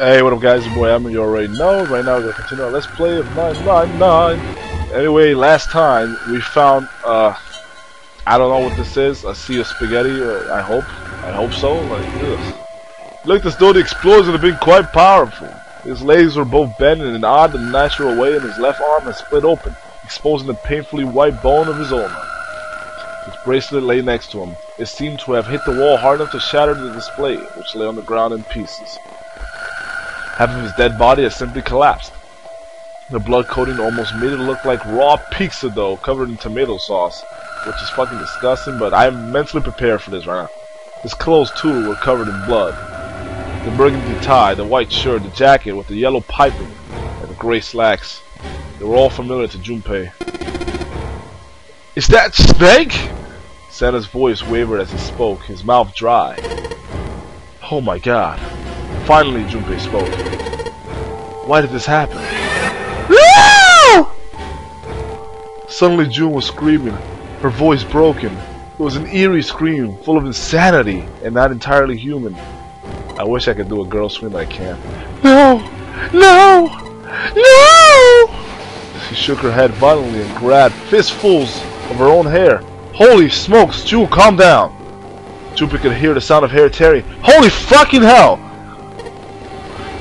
Hey, what up guys, your boy Emma, you already know. Right now we're gonna continue our Let's Play of 999. Anyway, last time we found, I don't know what this is, a sea of spaghetti, I hope so, like this. Look, this dude, the explosion had been quite powerful. His legs were both bent in an odd and unnatural way, and his left arm had split open, exposing the painfully white bone of his ulna. His bracelet lay next to him. It seemed to have hit the wall hard enough to shatter the display, which lay on the ground in pieces. Half of his dead body had simply collapsed. The blood coating almost made it look like raw pizza dough covered in tomato sauce, which is fucking disgusting, but I am mentally prepared for this right now. His clothes too were covered in blood. The burgundy tie, the white shirt, the jacket with the yellow piping, and the gray slacks, they were all familiar to Junpei. "Is that Snake?" Santa's voice wavered as he spoke, his mouth dry. "Oh my god." Finally, Junpei spoke. "Why did this happen?" No! Suddenly, June was screaming, her voice broken. It was an eerie scream, full of insanity, and not entirely human. I wish I could do a girl scream, but I can't. "No! No! No!" She shook her head violently and grabbed fistfuls of her own hair. "Holy smokes, June, calm down!" Junpei could hear the sound of hair tearing. "Holy fucking hell!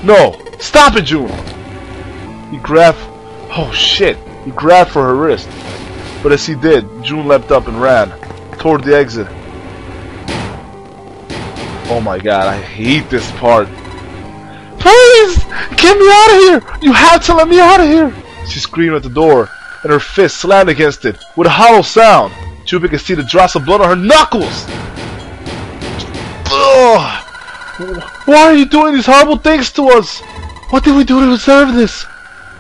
No! Stop it, June!" He grabbed... Oh shit! He grabbed for her wrist. But as he did, June leapt up and ran toward the exit. Oh my god, I hate this part. "Please! Get me out of here! You have to let me out of here!" She screamed at the door, and her fist slammed against it with a hollow sound. Junpei could see the drops of blood on her knuckles. Ugh! "Why are you doing these horrible things to us? What did we do to deserve this?"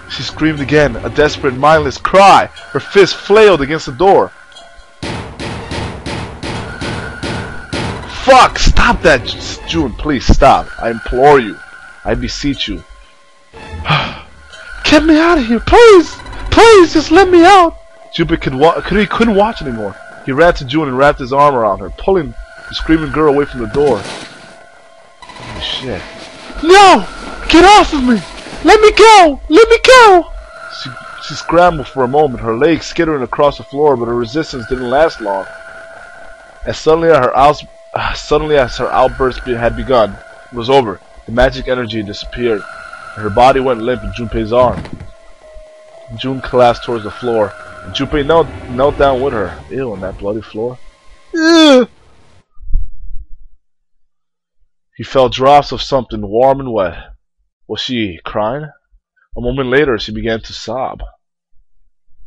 She screamed again, a desperate, mindless cry. Her fist flailed against the door. Fuck! Stop that, June. Please stop. I implore you. I beseech you. "Get me out of here, please! Please, just let me out!" Junpei couldn't watch anymore. He ran to June and wrapped his arm around her, pulling the screaming girl away from the door. Holy shit. "No! Get off of me! Let me go! Let me go!" She scrambled for a moment, her legs skittering across the floor, but her resistance didn't last long. As suddenly as her outburst had begun, it was over. The magic energy disappeared, and her body went limp in Junpei's arm. June collapsed towards the floor, and Junpei knelt down with her. Ew, on that bloody floor. Ew. He felt drops of something warm and wet. Was she crying? A moment later, she began to sob.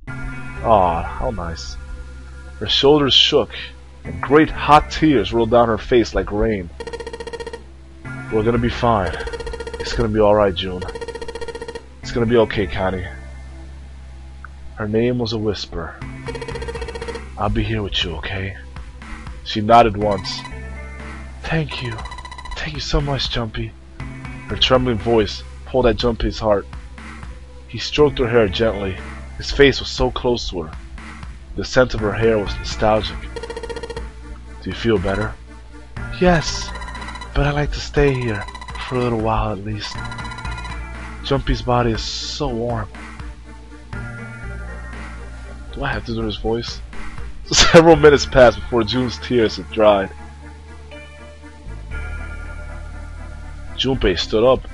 Ah, how nice. Her shoulders shook, and great hot tears rolled down her face like rain. "We're gonna be fine. It's gonna be alright, June. It's gonna be okay, Connie." Her name was a whisper. "I'll be here with you, okay?" She nodded once. "Thank you. Thank you so much, Junpei." Her trembling voice pulled at Junpei's heart. He stroked her hair gently. His face was so close to her. The scent of her hair was nostalgic. "Do you feel better?" "Yes, but I'd like to stay here for a little while at least. Junpei's body is so warm." Do I have to do his voice? Several minutes passed before June's tears had dried. Junpei stood up.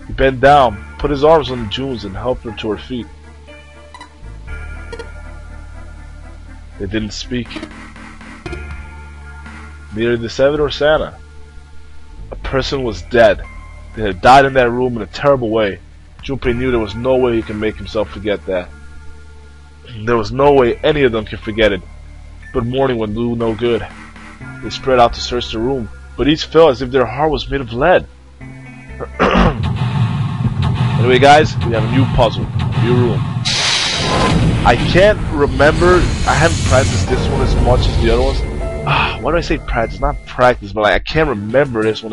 He bent down, put his arms on June's, and helped her to her feet. They didn't speak. Neither did Seven or Santa. A person was dead. They had died in that room in a terrible way. Junpei knew there was no way he could make himself forget that. There was no way any of them could forget it. But mourning would do no good. They spread out to search the room, but each felt as if their heart was made of lead. Anyway guys, we have a new puzzle, a new room. I can't remember, I haven't practiced this one as much as the other ones. Why do I say practice? Not practice, but like, I can't remember this one.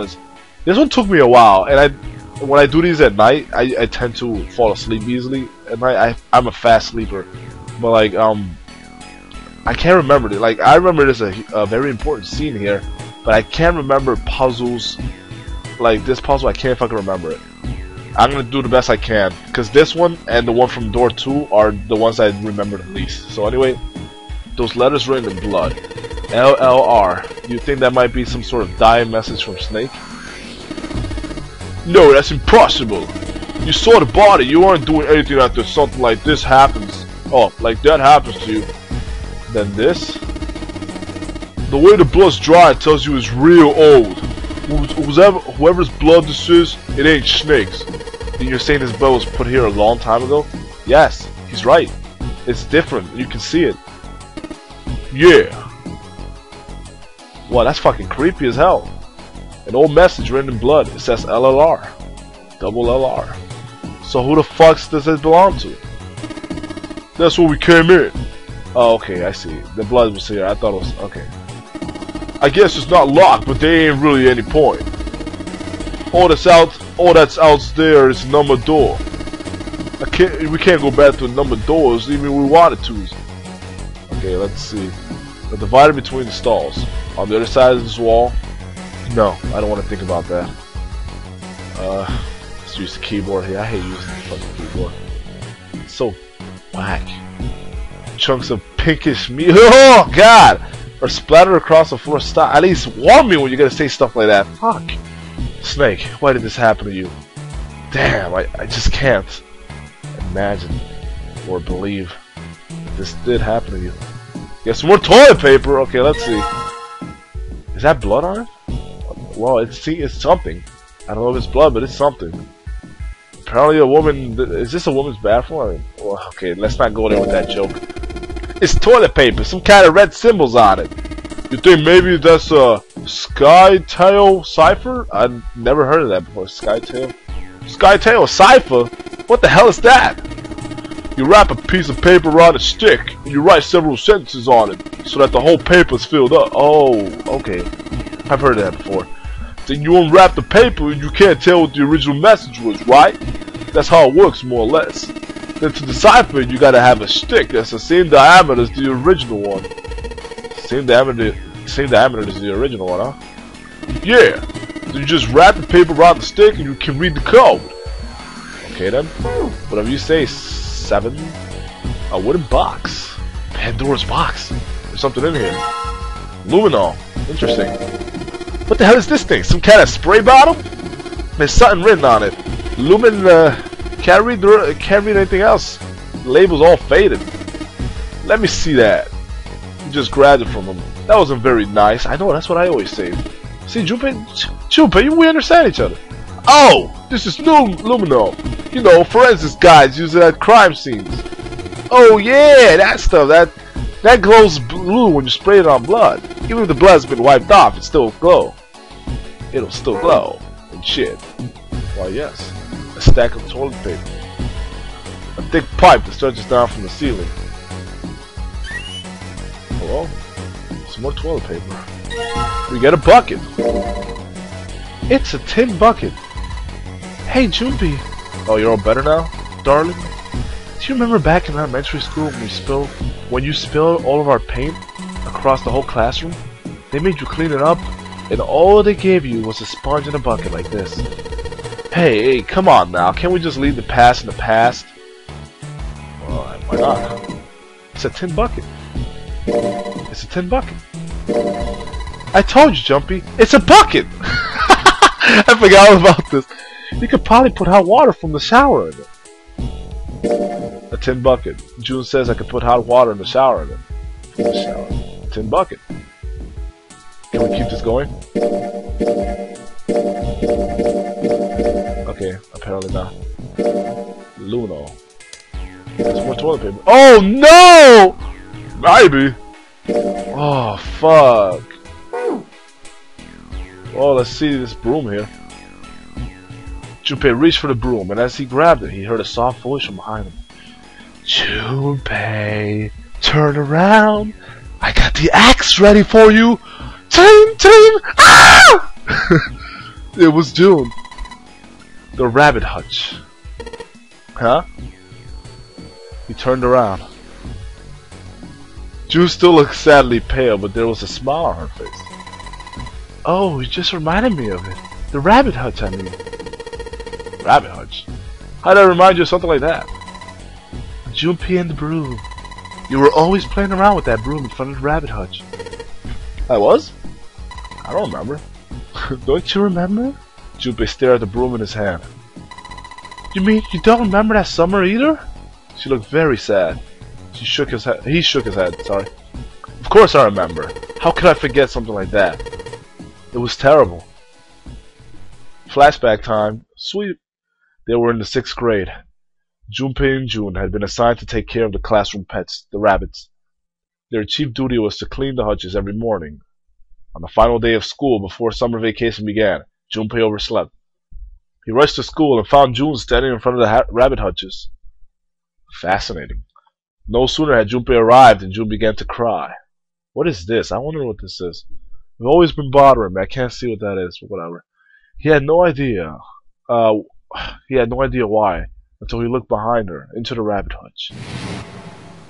This one took me a while, and when I do these at night, I tend to fall asleep easily at night. I'm a fast sleeper, but like I can't remember it. Like, I remember there's a very important scene here, but I can't remember puzzles like this puzzle, I can't fucking remember it. I'm gonna do the best I can, because this one and the one from door 2 are the ones I remember the least. So anyway, those letters written in blood. LLR. You think that might be some sort of dying message from Snake? No, that's impossible. You saw the body, you weren't doing anything after something like this happens. Oh, like that happens to you. Then this? The way the blood's dry tells you it's real old. Whoever's blood this is, it ain't Snake's. You're saying this blood was put here a long time ago? Yes, he's right. It's different, you can see it. Yeah. Wow, that's fucking creepy as hell. An old message written in blood. It says LLR. Double LR. So who the fuck does it belong to? That's where we came in. Oh, okay, I see. The blood was here. I thought it was... okay. I guess it's not locked, but there ain't really any point. All that's out there is a numbered door. We can't go back to the numbered doors even if we wanted to. Okay, let's see. The divider between the stalls. On the other side of this wall. No, I don't want to think about that. Let's use the keyboard here. I hate using the fucking keyboard. It's so whack. Chunks of pinkish meat. Oh god! Or splattered across the floor. Stop. At least warn me when you're gonna say stuff like that. Fuck. Snake, why did this happen to you? Damn, I just can't imagine or believe that this did happen to you. Get some more toilet paper. Okay, let's see. Is that blood on it? Well, it's something. I don't know if it's blood, but it's something. Apparently a woman... Is this a woman's bathroom? I mean, well, okay, let's not go there with that joke. It's toilet paper. Some kind of red symbols on it. You think maybe that's a Skytail cipher? I've never heard of that before. Skytail? Skytail cipher? What the hell is that? You wrap a piece of paper around a stick, and you write several sentences on it, so that the whole paper is filled up. Oh, okay. I've heard of that before. Then you unwrap the paper, and you can't tell what the original message was, right? That's how it works, more or less. Then to decipher it, you gotta have a stick that's the same diameter as the original one. Same diameter as the original one, huh? Yeah. So you just wrap the paper around the stick, and you can read the code. Okay then. Whatever you say. 7. A wooden box. Pandora's box. There's something in here. Luminol. Interesting. What the hell is this thing? Some kind of spray bottle? There's something written on it. Lumin, can't read anything else. The label's all faded. Let me see that. You just grabbed it from him. That wasn't very nice. I know, that's what I always say. See, Junpei, we understand each other. Oh! This is Luminol. You know, forensics guys use it at crime scenes. Oh yeah, that stuff. That glows blue when you spray it on blood. Even if the blood's been wiped off, it still glow. It'll still glow and shit. Why yes, a stack of toilet paper, a thick pipe that stretches down from the ceiling. Hello? Some more toilet paper. We get a bucket. It's a tin bucket. Hey Junpei. Oh, you're all better now, darling? Do you remember back in elementary school when you spilled all of our paint across the whole classroom? They made you clean it up, and all they gave you was a sponge and a bucket like this. Hey, come on now, can't we just leave the past in the past? Well, why not? It's a tin bucket. It's a tin bucket. I told you, Jumpy, it's a bucket! I forgot all about this. You could probably put hot water from the shower in it. A tin bucket. June says I could put hot water in the shower in it. From the shower. A tin bucket. Can we keep this going? Okay, apparently not. Luno. There's more toilet paper. Oh no! Maybe. Oh fuck. Oh, let's see this broom here. Junpei reached for the broom, and as he grabbed it, he heard a soft voice from behind him. Junpei, turn around. I got the axe ready for you. Ting, ting, ah! It was June. The rabbit hutch. Huh? He turned around. June still looked sadly pale, but there was a smile on her face. Oh, you just reminded me of it. The rabbit hutch, I mean. Rabbit hutch? How did I remind you of something like that? Junpei and the broom. You were always playing around with that broom in front of the rabbit hutch. I was? I don't remember. Don't you remember? Junpei stared at the broom in his hand. You mean you don't remember that summer either? She looked very sad. He shook his head, sorry. Of course I remember. How could I forget something like that? It was terrible. Flashback time. Sweet. They were in the 6th grade. Junpei and June had been assigned to take care of the classroom pets, the rabbits. Their chief duty was to clean the hutches every morning. On the final day of school before summer vacation began, Junpei overslept. He rushed to school and found June standing in front of the rabbit hutches. Fascinating. No sooner had Junpei arrived than June began to cry. What is this? I wonder what this is. I've always been bothering me. I can't see what that is, but whatever. He had no idea. He had no idea why until he looked behind her into the rabbit hutch.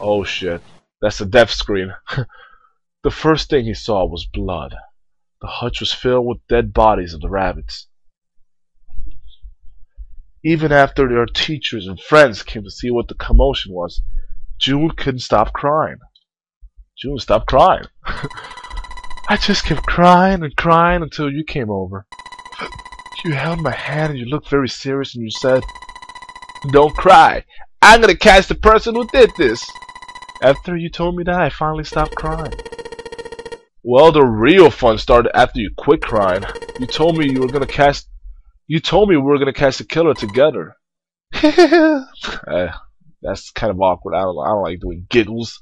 Oh shit. That's the death screen. The first thing he saw was blood. The hutch was filled with dead bodies of the rabbits. Even after their teachers and friends came to see what the commotion was, June couldn't stop crying. June, stop crying. I just kept crying and crying until you came over. You held my hand and you looked very serious and you said, "Don't cry. I'm gonna catch the person who did this." After you told me that, I finally stopped crying. Well, the real fun started after you quit crying. You told me we were gonna catch the killer together. That's kind of awkward. I don't like doing giggles,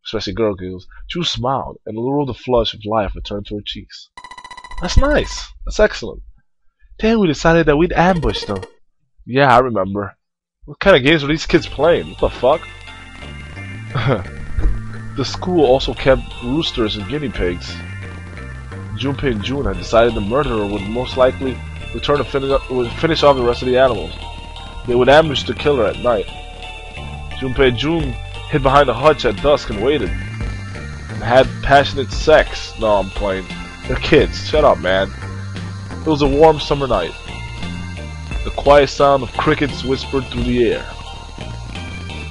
especially girl giggles. June smiled, and a little of the flush of life returned to her cheeks. That's nice. That's excellent. Then we decided that we'd ambush them. Yeah, I remember. What kind of games were these kids playing? What the fuck? The school also kept roosters and guinea pigs. Junpei and June had decided the murderer would most likely return to finish off the rest of the animals. They would ambush the killer at night. Junpei and June hid behind a hutch at dusk and waited. And had passionate sex. No, I'm playing. They're kids. Shut up, man. It was a warm summer night. The quiet sound of crickets whispered through the air.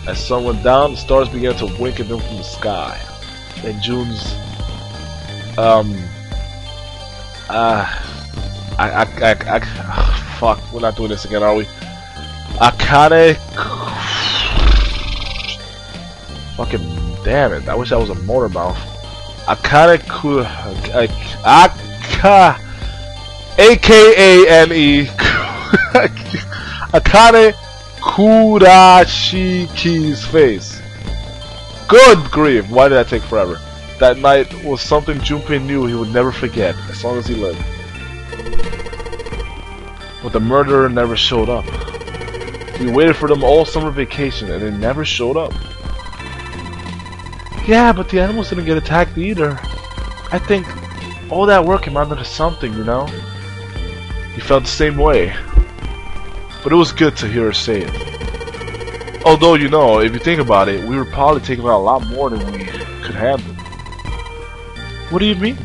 As sun went down, the stars began to wink at them from the sky. And June's fuck, we're not doing this again, are we? Akane. Fucking damn it! I wish I was a motor mouth. Akane AKANE Akane Kurashiki's face. Good grief! Why did that take forever? That night was something Junpei knew he would never forget as long as he lived. But the murderer never showed up. We waited for them all summer vacation and they never showed up. Yeah, but the animals didn't get attacked either. I think all that work amounted to something, you know? He felt the same way. But it was good to hear her say it. Although, you know, if you think about it, we were probably taking out a lot more than we could handle. What do you mean?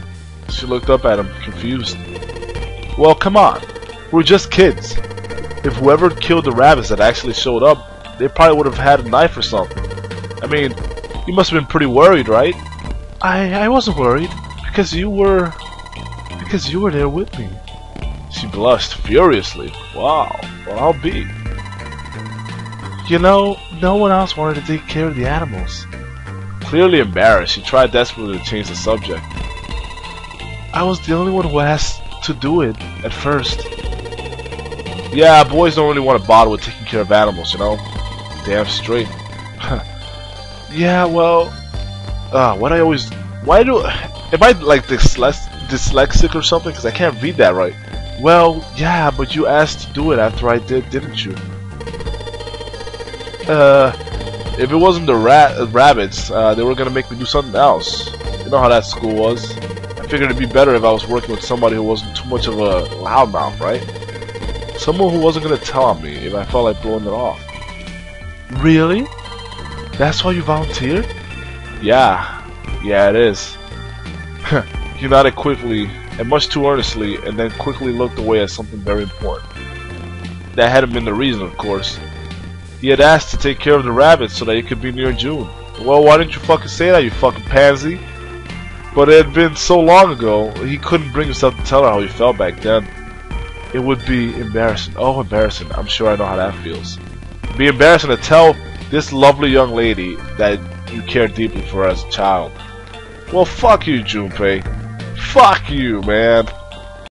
She looked up at him, confused. Well, come on. We're just kids. If whoever killed the rabbits that actually showed up, they probably would have had a knife or something. I mean, you must have been pretty worried, right? I wasn't worried because you were there with me. She blushed furiously. Wow, well, I'll be. You know, no one else wanted to take care of the animals. Clearly embarrassed, she tried desperately to change the subject. I was the only one who asked to do it at first. Yeah, boys don't really want to bother with taking care of animals, you know? Damn straight. Yeah, well, am I like dyslexic or something? Because I can't read that right. Well, yeah, but you asked to do it after I did, didn't you? If it wasn't the rabbits, they were gonna make me do something else. You know how that school was. I figured it'd be better if I was working with somebody who wasn't too much of a loudmouth, right? Someone who wasn't gonna tell on me if I felt like blowing it off. Really? That's why you volunteered? Yeah, it is. He nodded quickly and much too earnestly, and then quickly looked away at something very important. That hadn't been the reason, of course. He had asked to take care of the rabbit so that he could be near June. Well, why didn't you fucking say that, you fucking pansy? But it had been so long ago, he couldn't bring himself to tell her how he felt back then. It would be embarrassing. Oh, embarrassing. I'm sure I know how that feels. It'd be embarrassing to tell this lovely young lady that you care deeply for her as a child. Well, fuck you, Junpei. Fuck you, man.